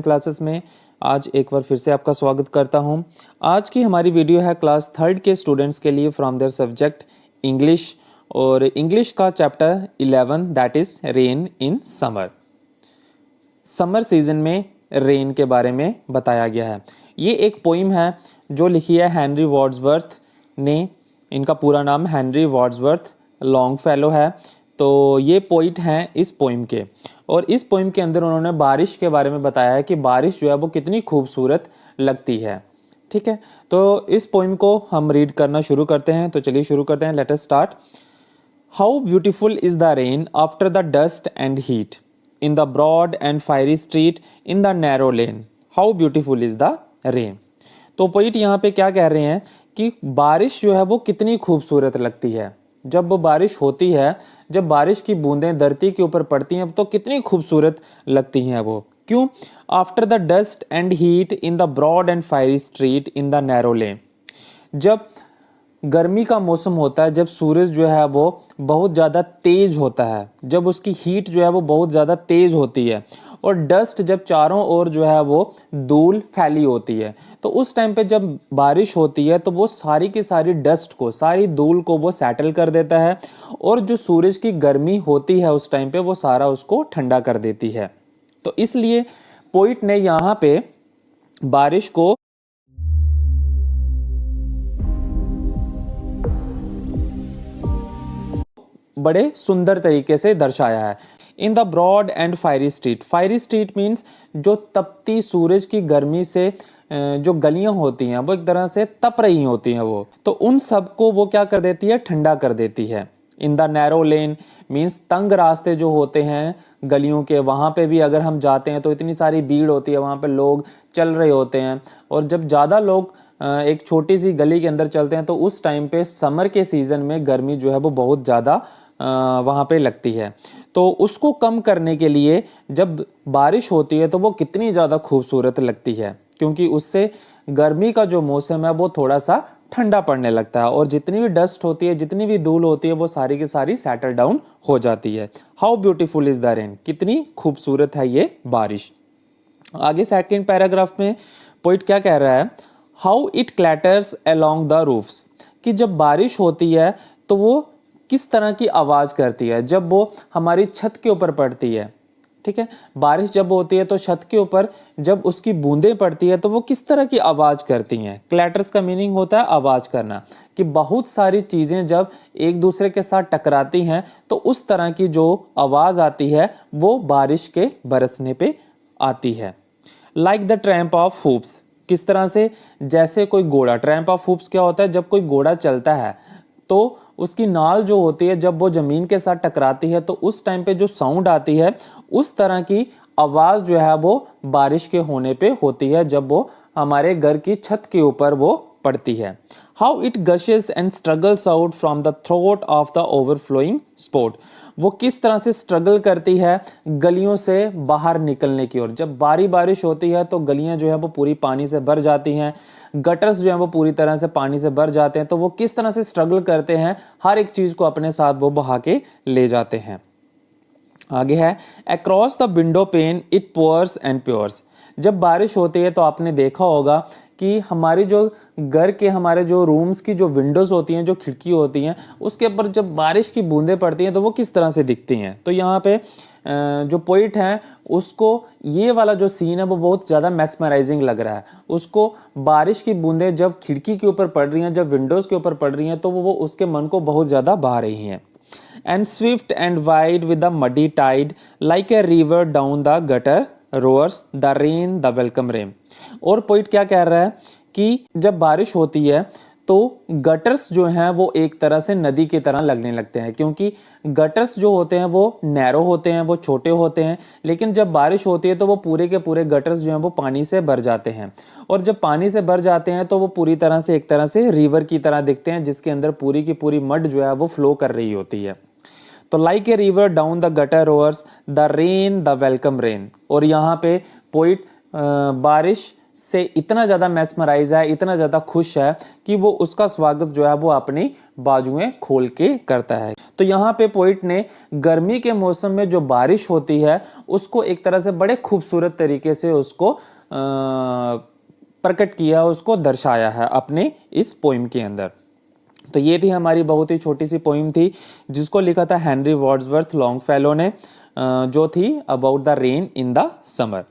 Classes में आज एक बार फिर से आपका स्वागत करता हूं। आज की हमारी वीडियो है क्लास 3 के स्टूडेंट्स के लिए फ्रॉम देयर सब्जेक्ट इंग्लिश, और इंग्लिश का chapter 11 that is rain in summer. Summer season में रेन के बारे में बताया गया है। ये एक पोइम है जो लिखी है हेनरी वर्ड्सवर्थ ने। इनका पूरा नाम हेनरी वर्ड्सवर्थ लॉन्गफेलो है। तो ये पोइट हैं इस पोइम के, और इस पोइम के अंदर उन्होंने बारिश के बारे में बताया है कि बारिश जो है वो कितनी खूबसूरत लगती है। ठीक है, तो इस पोइम को हम रीड करना शुरू करते हैं। तो चलिए शुरू करते हैं। Let us start. How beautiful is the rain after the dust and heat in the broad and fiery street in the narrow lane. How beautiful is the rain. तो पोइट यहाँ पे क्या कह रहे हैं कि बारिश जो है वो कितनी खूबसूरत लगती है। जब वो बारिश होती है, जब बारिश की बूंदें धरती के ऊपर पड़ती हैं तो कितनी खूबसूरत लगती हैं वो। क्यों? After the dust and heat in the broad and fiery street in the narrow lane. जब गर्मी का मौसम होता है, जब सूरज जो है वो बहुत ज़्यादा तेज होता है, जब उसकी हीट जो है वो बहुत ज़्यादा तेज होती है, और डस्ट जब चारों ओर जो है वो धूल फैली होती है, तो उस टाइम पे जब बारिश होती है तो वो सारी की सारी डस्ट को, सारी धूल को वो सेटल कर देता है, और जो सूरज की गर्मी होती है उस टाइम पे वो सारा उसको ठंडा कर देती है। तो इसलिए पोइट ने यहाँ पे बारिश को बड़े सुंदर तरीके से दर्शाया है। In the broad and fiery street. Fiery street means जो तपती सूरज की गर्मी से जो गलियां होती हैं वो एक तरह से तप रही होती हैं वो, तो उन सबको वो क्या कर देती है, ठंडा कर देती है। In the narrow lane means तंग रास्ते जो होते हैं गलियों के, वहाँ पे भी अगर हम जाते हैं तो इतनी सारी भीड़ होती है, वहाँ पे लोग चल रहे होते हैं, और जब ज़्यादा लोग एक छोटी सी गली के अंदर चलते हैं तो उस टाइम पे समर के सीज़न में गर्मी जो है वो बहुत ज़्यादा वहाँ पे लगती है। तो उसको कम करने के लिए जब बारिश होती है तो वो कितनी ज़्यादा खूबसूरत लगती है, क्योंकि उससे गर्मी का जो मौसम है वो थोड़ा सा ठंडा पड़ने लगता है, और जितनी भी डस्ट होती है, जितनी भी धूल होती है, वो सारी की सारी सेटल डाउन हो जाती है। How beautiful is the rain. कितनी खूबसूरत है ये बारिश। आगे सेकंड पैराग्राफ में पोइट क्या कह रहा है, how it clatters along the roofs. कि जब बारिश होती है तो वो किस तरह की आवाज़ करती है जब वो हमारी छत के ऊपर पड़ती है। ठीक है, बारिश जब होती है तो छत के ऊपर जब उसकी बूंदें पड़ती है तो वो किस तरह की आवाज़ करती हैं। क्लैटर्स का मीनिंग होता है आवाज़ करना, कि बहुत सारी चीज़ें जब एक दूसरे के साथ टकराती हैं तो उस तरह की जो आवाज़ आती है वो बारिश के बरसने पे आती है। Like the tramp of hoops. किस तरह से? जैसे कोई घोड़ा। ट्रैम्प ऑफ हूप्स क्या होता है? जब कोई घोड़ा चलता है तो उसकी नाल जो होती है जब वो जमीन के साथ टकराती है तो उस टाइम पे जो साउंड आती है, उस तरह की आवाज़ जो है वो बारिश के होने पे होती है जब वो हमारे घर की छत के ऊपर वो पड़ती है। How it gushes and struggles out from the throat of the overflowing spout. वो किस तरह से स्ट्रगल करती है गलियों से बाहर निकलने की ओर। जब बारिश होती है तो गलियां जो है वो पूरी पानी से भर जाती हैं, गटर्स जो है वो पूरी तरह से पानी से भर जाते हैं, तो वो किस तरह से स्ट्रगल करते हैं, हर एक चीज को अपने साथ वो बहा के ले जाते हैं। आगे है, across the window pane it pours and pours. जब बारिश होती है तो आपने देखा होगा कि हमारी जो घर के, हमारे जो रूम्स की जो विंडोज होती हैं, जो खिड़की होती हैं, उसके ऊपर जब बारिश की बूंदें पड़ती हैं तो वो किस तरह से दिखती हैं। तो यहाँ पे जो पोइट हैं उसको ये वाला जो सीन है वो बहुत ज़्यादा मैस्मराइजिंग लग रहा है। उसको बारिश की बूंदें जब खिड़की के ऊपर पड़ रही हैं, जब विंडोज़ के ऊपर पड़ रही हैं, तो वो उसके मन को बहुत ज़्यादा बहा रही हैं। And swift and wide with the muddy tide like a river down the gutter roars the rain the welcome rain. और पोइट क्या कह रहा है कि जब बारिश होती है तो गटर्स जो हैं वो एक तरह से नदी की तरह लगने लगते हैं, क्योंकि गटर्स जो होते हैं वो नैरो होते हैं, वो छोटे होते हैं, लेकिन जब बारिश होती है तो वो पूरे के पूरे गटर्स जो हैं वो पानी से भर जाते हैं, और जब पानी से भर जाते हैं तो वो पूरी तरह से एक तरह से रिवर की तरह दिखते हैं, जिसके अंदर पूरी की पूरी मड जो है वो फ्लो कर रही होती है। तो like a river down the gutter roars the rain the welcome rain. और यहाँ पे पोइट बारिश से इतना ज़्यादा मैस्मराइज है, इतना ज़्यादा खुश है कि वो उसका स्वागत जो है वो अपनी बाजुएं खोल के करता है। तो यहाँ पे पोइट ने गर्मी के मौसम में जो बारिश होती है उसको एक तरह से बड़े खूबसूरत तरीके से उसको प्रकट किया, उसको दर्शाया है अपने इस पोइम के अंदर। तो ये थी हमारी बहुत ही छोटी सी पोइम थी जिसको लिखा था हेनरी वर्ड्सवर्थ लॉन्गफेलो ने, जो थी about the rain in the summer.